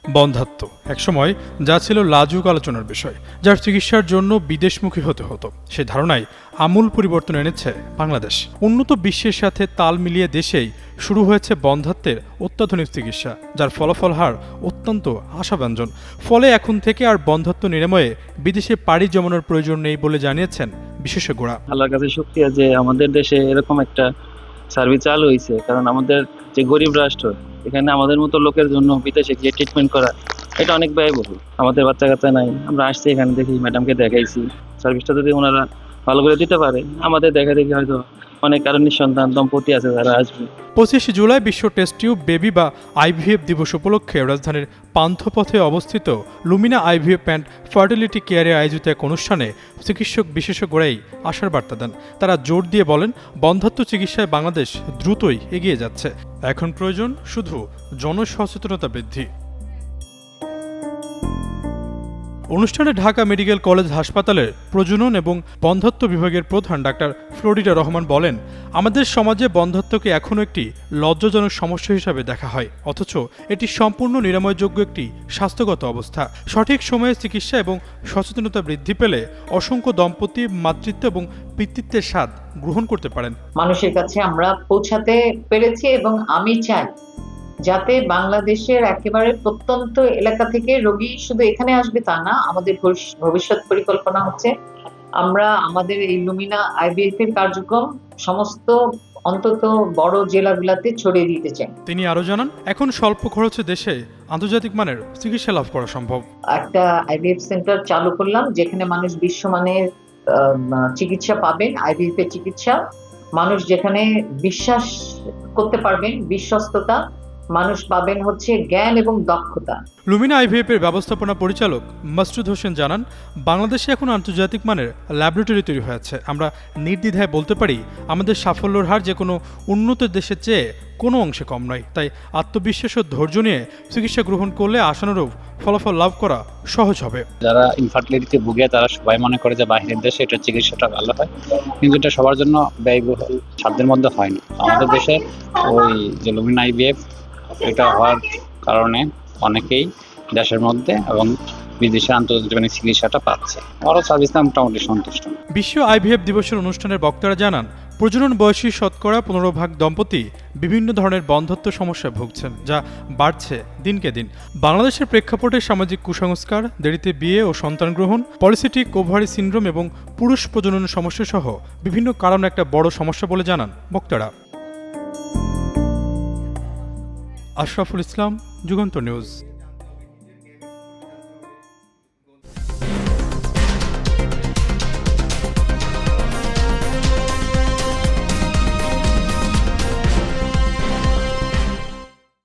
বন্ধ্যাত্ব একসময় যা ছিল লাজুক আলোচনার বিষয়, যার চিকিৎসার জন্য বিদেশমুখী হতে হতো, সে ধারণায় আমূল পরিবর্তন এনেছে বাংলাদেশ। উন্নত বিশ্বের সাথে তাল মিলিয়ে দেশেই শুরু হয়েছে বন্ধ্যাত্বের অত্যাধুনিক চিকিৎসা, যার ফলাফল হার অত্যন্ত আশাব্যঞ্জক। ফলে এখন থেকে আর বন্ধ্যাত্ব নিরাময়ে বিদেশে পাড়ি জমানোর প্রয়োজন নেই বলে জানিয়েছেন বিশেষজ্ঞরা। আল্লাহর কাছে শুকরিয়া যে আমাদের দেশে এরকম একটা সার্ভিস চালু হয়েছে, কারণ আমাদের যে গরিব রাষ্ট্র, এখানে আমাদের মতো লোকের জন্য বিদেশে গিয়ে ট্রিটমেন্ট করা এটা অনেক ব্যয়বহুল। আমাদের বাচ্চা কাচ্চা নাই, আমরা আসছি এখানে, দেখি ম্যাডামকে দেখাইছি, সার্ভিসটা যদি ওনারা ভালো করে দিতে পারে, আমাদের দেখা দেখি হয়তো অনেক কারণ নিঃসন্তান দম্পতি আছে যারা আসবে। 25 জুলাই বিশ্ব টেস্ট টিউব বেবি বা আইভিএফ দিবস উপলক্ষে রাজধানীর পান্থপথে অবস্থিত লুমিনা আইভিএফ অ্যান্ড ফার্টিলিটি কেয়ারে আয়োজিত এক অনুষ্ঠানে চিকিৎসক বিশেষজ্ঞরাই আশার বার্তা দেন। তারা জোর দিয়ে বলেন, বন্ধ্যাত্ব চিকিৎসায় বাংলাদেশ দ্রুতই এগিয়ে যাচ্ছে, এখন প্রয়োজন শুধু জনসচেতনতা বৃদ্ধি। অনুষ্ঠানে ঢাকা মেডিকেল কলেজ হাসপাতালের প্রজনন এবং বন্ধ্যাত্ব বিভাগের প্রধান ডাক্তার ফ্লোরিডা রহমান বলেন, আমাদের সমাজে বন্ধ্যাত্বকে এখনও একটি লজ্জাজনক সমস্যা হিসাবে দেখা হয়, অথচ এটি সম্পূর্ণ নিরাময়যোগ্য একটি স্বাস্থ্যগত অবস্থা। সঠিক সময়ে চিকিৎসা এবং সচেতনতা বৃদ্ধি পেলে অসংখ্য দম্পতি মাতৃত্ব এবং পিতৃত্বের স্বাদ গ্রহণ করতে পারেন। মানুষের কাছে আমরা পৌঁছাতে পেরেছি এবং আমি চাই যাতে বাংলাদেশের একেবারে প্রত্যন্ত এলাকা থেকে রোগী শুধু এখানে আসবে তা না, আমাদের ভবিষ্যৎ পরিকল্পনা হচ্ছে আমরা আমাদের এই লুমিনা আইভিএফ এর কার্যক্রম সমস্ত অন্তত বড় জেলাগুলোতে ছড়িয়ে দিতে চাই। তিনি আরো জানান, এখন স্বল্প খরচে দেশে আন্তর্জাতিক মানের চিকিৎসা লাভ করা সম্ভব। একটা আইভিএফ সেন্টার চালু করলাম যেখানে মানুষ বিশ্বমানের চিকিৎসা পাবেন, আইভিএফ এর চিকিৎসা, মানুষ যেখানে বিশ্বাস করতে পারবেন, বিশ্বস্ততা, মানুষ পাবেন হচ্ছে জ্ঞান এবং দক্ষতা। লুমিনা আইভিএফ এর ব্যবস্থাপনা পরিচালক মাসুদ হোসেন জানান, বাংলাদেশে এখন আন্তর্জাতিক মানের ল্যাবরেটরি তৈরি হয়েছে। আমরা নির্দ্বিধায় বলতে পারি, আমাদের সাফল্যের হার যে কোনো উন্নত দেশের চেয়ে কোনো অংশে কম নয়। তাই আত্মবিশ্বাস ও ধৈর্য নিয়ে চিকিৎসা গ্রহণ করলে আশানুরূপ ফলাফল লাভ করা সহজ হবে। যারা ইনফার্টিলিটিতে ভুগে তারা সবাই মনে করে যে বাইরের দেশে এটা চিকিৎসাটা ভালো হয়, কিন্তু এটা সবার জন্য ব্যয়বহুল, সাধ্যের মধ্যে হয় না। আমাদের দেশে ওই যে লুমিনা আইভিএফ এটা হওয়ার কারণে অনেকেই দেশের মধ্যে এবং বিদেশে আন্তর্জাতিক চিকিৎসাটা পাচ্ছে। আমারও সার্ভিসটা মোটামুটি সন্তুষ্ট। বিশ্ব আইভিএফ দিবসের অনুষ্ঠানের বক্তারা জানান, প্রজনন বয়সী শতকরা 15% দম্পতি বিভিন্ন ধরনের বন্ধ্যাত্ব সমস্যায় ভুগছেন, যা বাড়ছে দিনকে দিন। বাংলাদেশের প্রেক্ষাপটে সামাজিক কুসংস্কার, দেরিতে বিয়ে ও সন্তান গ্রহণ, পলিসিস্টিক ওভারি সিনড্রোম এবং পুরুষ প্রজনন সমস্যা সহ বিভিন্ন কারণ একটা বড় সমস্যা বলে জানান বক্তারা। আশরাফুল ইসলাম, যুগান্তর নিউজ।